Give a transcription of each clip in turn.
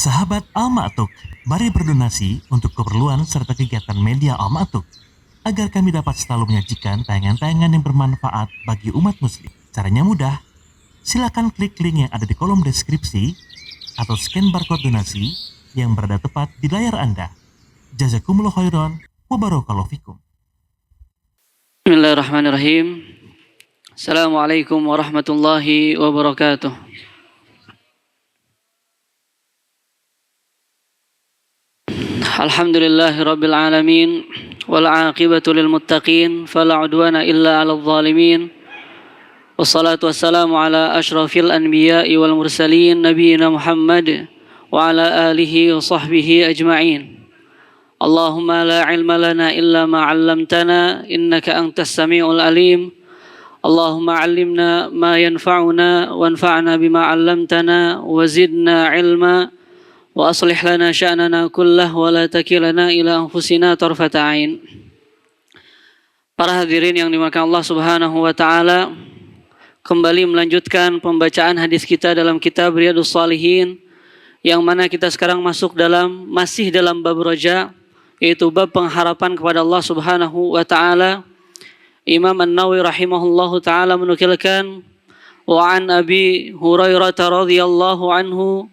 Sahabat Al-Ma'tuk, mari berdonasi untuk keperluan serta kegiatan media Al-Ma'tuk agar kami dapat selalu menyajikan tayangan-tayangan yang bermanfaat bagi umat muslim. Caranya mudah, silakan klik link yang ada di kolom deskripsi atau scan barcode donasi yang berada tepat di layar Anda. Jazakumullah khairan wa barakallahu fikum. Bismillahirrahmanirrahim. Assalamualaikum warahmatullahi wabarakatuh. Alhamdulillahi rabbil alamin wal aqibatu lil muttaqin fala udwana illa 'alal zalimin. Wassalatu wassalamu ala asyrafil anbiya'i wal mursalin nabiyina Muhammad wa ala alihi wa sahbihi ajma'in. Allahumma la ilma lana illa ma 'allamtana innaka antas samiul alim. Allahumma 'allimna ma yanfa'una wanfa'na bima 'allamtana wa zidna ilma wa aslih lana sya'nana kullah wa la takilana ila anfusina tarfata ain. Para hadirin yang dimuliakan Allah Subhanahu wa taala, kembali melanjutkan pembacaan hadis kita dalam kitab Riyadhus Shalihin, yang mana kita sekarang masih dalam bab roja, yaitu bab pengharapan kepada Allah Subhanahu wa taala. Imam An-Nawawi rahimahullahu taala menukilkan wa an Abi Hurairah radhiyallahu anhu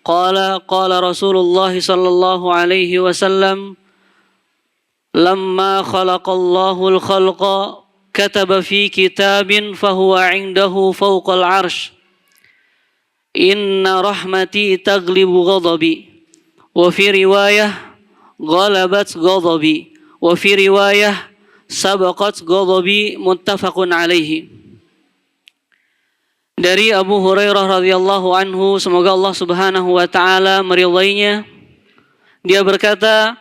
qala Rasulullah sallallahu alaihi wasallam lamma khalaqallahu al-khalqa kataba fi kitabin fahuwa 'indahu fawqa al-'arsy inna rahmati taglibu ghadabi wa fi riwayah ghalabat ghadabi wa fi riwayah sabaqat ghadabi muttafaqun alaihi. Dari Abu Hurairah radhiyallahu anhu, semoga Allah Subhanahu wa taala meridainya, dia berkata,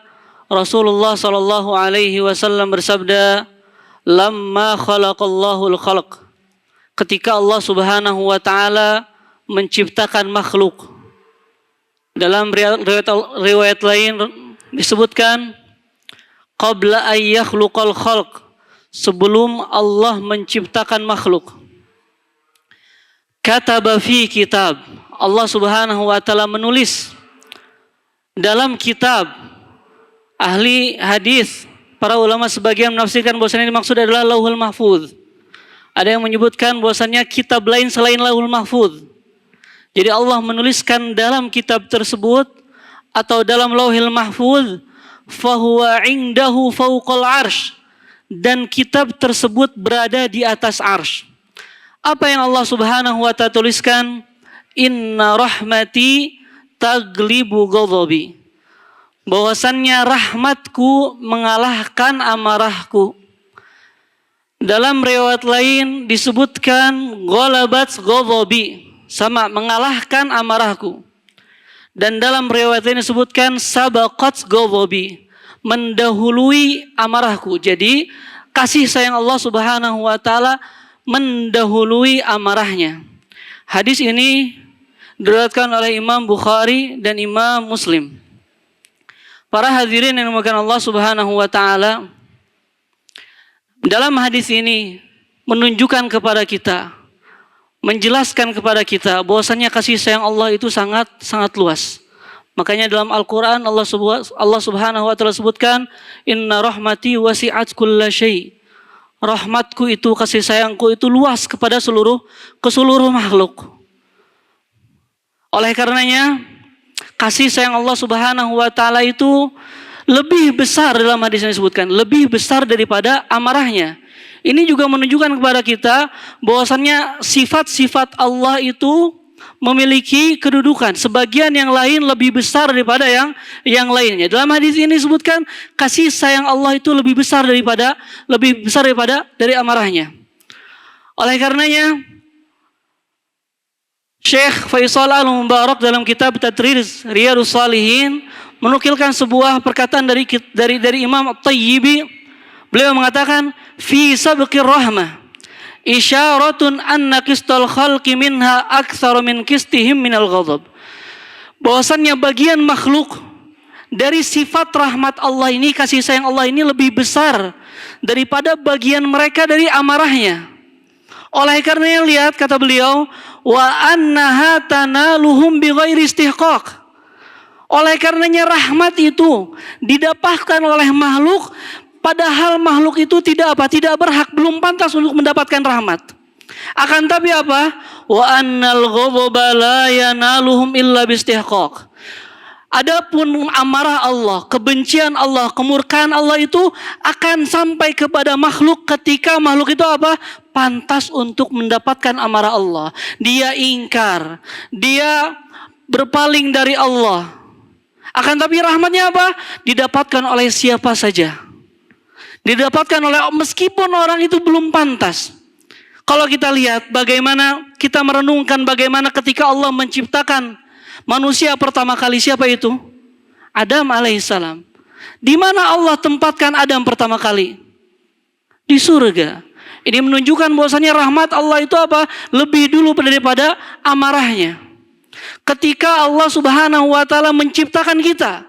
Rasulullah sallallahu alaihi wasallam bersabda, lamma khalaqallahu al-khalq, ketika Allah Subhanahu wa taala menciptakan makhluk. Dalam riwayat lain disebutkan qabla ay yakhluqal khalq, sebelum Allah menciptakan makhluk. Kataba fi kitab, Allah Subhanahu wa taala menulis dalam kitab. Ahli hadis, para ulama sebagian menafsirkan bahwasanya dimaksud adalah Lauhul Mahfuz. Ada yang menyebutkan bahwasanya kitab lain selain Lauhul Mahfuz. Jadi Allah menuliskan dalam kitab tersebut atau dalam Lauhul Mahfuz, fahuwa 'indahu fawqal 'arsy, dan kitab tersebut berada di atas arsy. Apa yang Allah Subhanahu wa ta'ala tuliskan? Inna rahmati taglibu ghadabi, bahwasannya rahmatku mengalahkan amarahku. Dalam riwayat lain disebutkan ghalabat ghadabi, sama mengalahkan amarahku. Dan dalam riwayat lain disebutkan sabaqat ghadabi, mendahului amarahku. Jadi kasih sayang Allah Subhanahu wa ta'ala mendahului amarahnya. Hadis ini diriwayatkan oleh Imam Bukhari dan Imam Muslim. Para hadirin yang dimuliakan Allah Subhanahu wa taala, dalam hadis ini menunjukkan kepada kita, menjelaskan kepada kita bahwasanya kasih sayang Allah itu sangat luas. Makanya dalam Al-Qur'an Allah Subhanahu wa taala sebutkan inna rahmati wasi'at kulla syai'. Rahmatku itu, kasih sayangku itu luas kepada seluruh makhluk. Oleh karenanya, kasih sayang Allah Subhanahu wa taala itu lebih besar, dalam hadis yang disebutkan, lebih besar daripada amarahnya. Ini juga menunjukkan kepada kita bahwasannya sifat-sifat Allah itu memiliki kedudukan. Sebagian yang lain lebih besar daripada yang lainnya. Dalam hadis ini disebutkan kasih sayang Allah itu lebih besar daripada dari amarahnya. Oleh karenanya, Syekh Faisal Al-Mubarak dalam kitab Tadriz Riyadhus Shalihin menukilkan sebuah perkataan dari Imam At-Tayyibi. Beliau mengatakan fi sabqir rahmah isyaratun anna qistal khalqi minha aktsara min qistihim minal ghadab. Bahwasannya bagian makhluk dari sifat rahmat Allah ini, kasih sayang Allah ini lebih besar daripada bagian mereka dari amarahnya. Oleh karenanya lihat kata beliau, wa annaha tanaluhum bighairi istihqaq, Oleh karenanya rahmat itu didapatkan oleh makhluk, padahal makhluk itu tidak berhak, belum pantas untuk mendapatkan rahmat. Akan tapi apa? Wa annal ghadaba la yanaluhum illa bistihqaq. Adapun amarah Allah, kebencian Allah, kemurkaan Allah itu akan sampai kepada makhluk ketika makhluk itu apa? Pantas untuk mendapatkan amarah Allah. Dia ingkar, dia berpaling dari Allah. Akan tapi rahmatnya apa? Didapatkan oleh siapa saja. Didapatkan oleh meskipun orang itu belum pantas. Kalau kita lihat bagaimana kita merenungkan bagaimana ketika Allah menciptakan manusia pertama kali, siapa itu? Adam alaihissalam. Di mana Allah tempatkan Adam pertama kali? Di surga. Ini menunjukkan bahwasanya rahmat Allah itu apa? Lebih dulu daripada amarahnya. Ketika Allah Subhanahu wa taala menciptakan kita,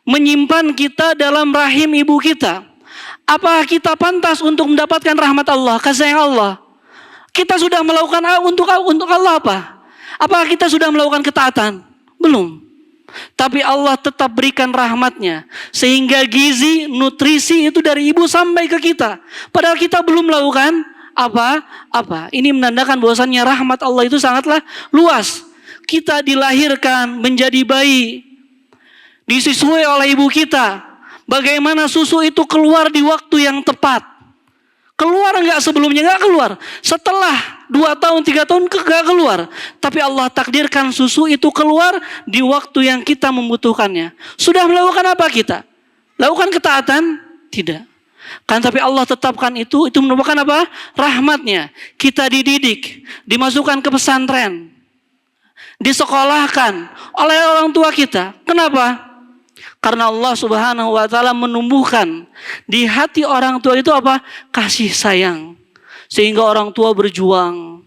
menyimpan kita dalam rahim ibu kita, apa kita pantas untuk mendapatkan rahmat Allah, kasih sayang Allah? Kita sudah melakukan untuk Allah apa? Apakah kita sudah melakukan ketaatan? Belum. Tapi Allah tetap berikan rahmatnya. Sehingga gizi, nutrisi itu dari ibu sampai ke kita. Padahal kita belum melakukan apa. Ini menandakan bahwasannya rahmat Allah itu sangatlah luas. Kita dilahirkan menjadi bayi, disusui oleh ibu kita. Bagaimana susu itu keluar di waktu yang tepat. Keluar enggak sebelumnya? Enggak keluar. Setelah 2 tahun, 3 tahun enggak keluar. Tapi Allah takdirkan susu itu keluar di waktu yang kita membutuhkannya. Sudah melakukan apa kita? Lakukan ketaatan? Tidak. Kan tapi Allah tetapkan itu merupakan apa? Rahmatnya. Kita dididik, dimasukkan ke pesantren, disekolahkan oleh orang tua kita. Kenapa? Karena Allah Subhanahu wa taala menumbuhkan di hati orang tua itu apa? Kasih sayang. Sehingga orang tua berjuang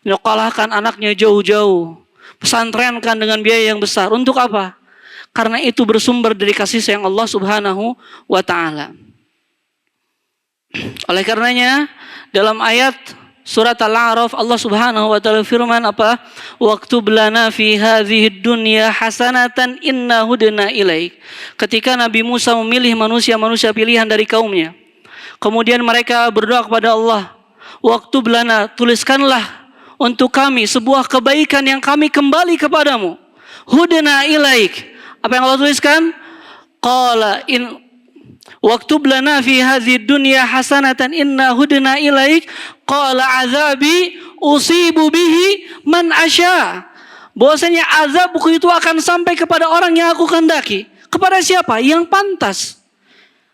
menyekolahkan anaknya jauh-jauh, pesantrenkan dengan biaya yang besar. Untuk apa? Karena itu bersumber dari kasih sayang Allah Subhanahu wa taala. Oleh karenanya dalam ayat surat Al-A'raf Allah Subhanahu wa taala firman apa? Waktub lana fi hadhihi dunya hasanatan inna hudna ilaik. Ketika Nabi Musa memilih manusia-manusia pilihan dari kaumnya, kemudian mereka berdoa kepada Allah, waktub lana, tuliskanlah untuk kami sebuah kebaikan yang kami kembali kepadamu. Hudna ilaik. Apa yang Allah tuliskan? Qala in waktub lana fi hadhihi dunya hasanatan inna hudna ilaik qala azabi usibu bihi man asya. Bahwasanya azabku itu akan sampai kepada orang yang aku kehendaki. Kepada siapa? Yang pantas.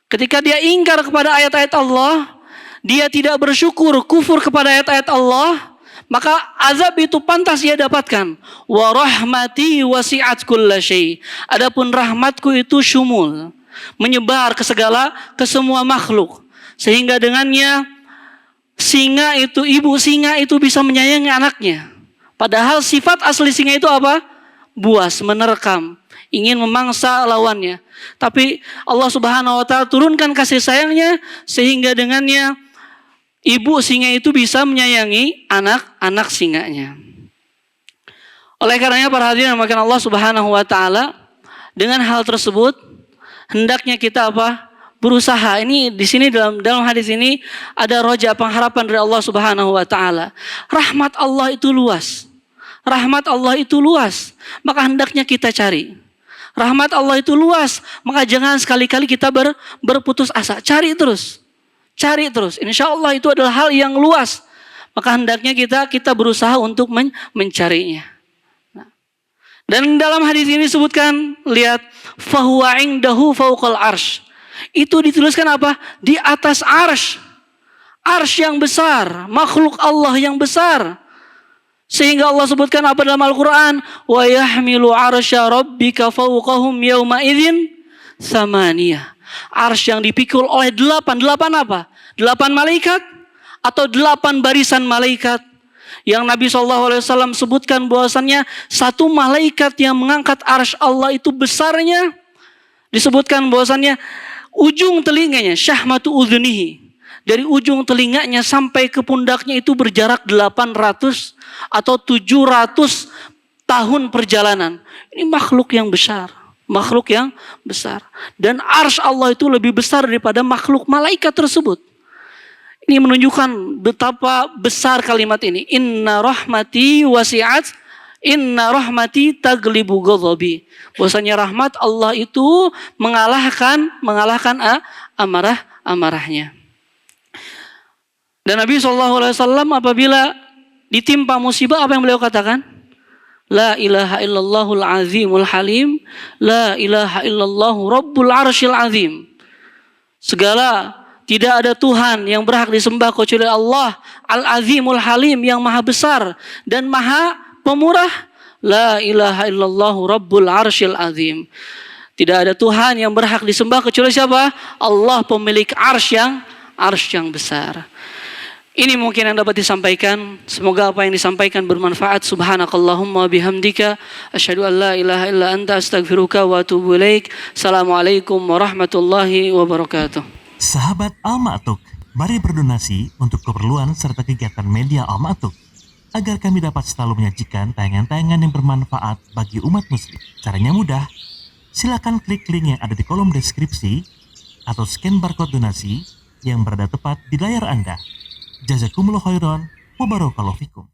Ketika dia ingkar kepada ayat-ayat Allah, dia tidak bersyukur, kufur kepada ayat-ayat Allah, maka azab itu pantas dia dapatkan. Wa rahmati wasi'at kulla syai. Adapun rahmatku itu syumul, menyebar ke semua makhluk, sehingga dengannya ibu singa itu bisa menyayangi anaknya. Padahal sifat asli singa itu apa? Buas, menerkam, ingin memangsa lawannya. Tapi Allah Subhanahu wa taala turunkan kasih sayangnya sehingga dengannya ibu singa itu bisa menyayangi anak-anak singanya. Oleh karenanya para hadirin yang dimuliakan Allah Subhanahu wa taala, dengan hal tersebut hendaknya kita apa? Berusaha. Ini di sini dalam hadis ini ada roja pengharapan dari Allah Subhanahu wa taala. Rahmat Allah itu luas. Rahmat Allah itu luas, maka hendaknya kita cari. Rahmat Allah itu luas, maka jangan sekali-kali kita berputus asa. Cari terus. Cari terus. Insya Allah itu adalah hal yang luas. Maka hendaknya kita berusaha untuk mencarinya. Dan dalam hadis ini disebutkan, lihat, fahuwa indahu fauqal arsh. Itu dituliskan apa? Di atas arsh. Arsh yang besar, makhluk Allah yang besar. Sehingga Allah sebutkan apa dalam Al-Quran? Wa yahmilu arsya rabbika fauqahum yawma idzin thamaniyah. Arsh yang dipikul oleh 8 apa? 8 malaikat atau 8 barisan malaikat. Yang Nabi SAW sebutkan bahwasannya satu malaikat yang mengangkat arsy Allah itu besarnya, disebutkan bahwasannya ujung telinganya, syahmatu udhunihi, dari ujung telinganya sampai ke pundaknya itu berjarak 800 atau 700 tahun perjalanan. Ini makhluk yang besar. makhluk yang besar. Dan arsy Allah itu lebih besar daripada makhluk malaikat tersebut. Ini menunjukkan betapa besar kalimat ini. Inna rahmati taglibu ghadabi. Bahwasanya rahmat Allah itu mengalahkan amarahnya. Dan Nabi SAW apabila ditimpa musibah, apa yang beliau katakan? La ilaha illallahul azimul halim, la ilaha illallahu rabbul arsyil azim. Tidak ada Tuhan yang berhak disembah kecuali Allah al-azimul halim, yang maha besar dan maha pemurah. La ilaha illallahu rabbul arsyil azim. Tidak ada Tuhan yang berhak disembah kecuali siapa? Allah, pemilik arsy yang besar. Ini mungkin yang dapat disampaikan. Semoga apa yang disampaikan bermanfaat. Subhanakallahumma bihamdika asyhadu an la ilaha illa anta astaghfiruka wa atubu ilaik. Assalamualaikum warahmatullahi wabarakatuh. Sahabat Al-Ma'tuk, mari berdonasi untuk keperluan serta kegiatan media Al-Ma'tuk agar kami dapat selalu menyajikan tayangan-tayangan yang bermanfaat bagi umat muslim. Caranya mudah. Silakan klik link yang ada di kolom deskripsi atau scan barcode donasi yang berada tepat di layar Anda. Jazakumullah khairan wa barakallahu fikum.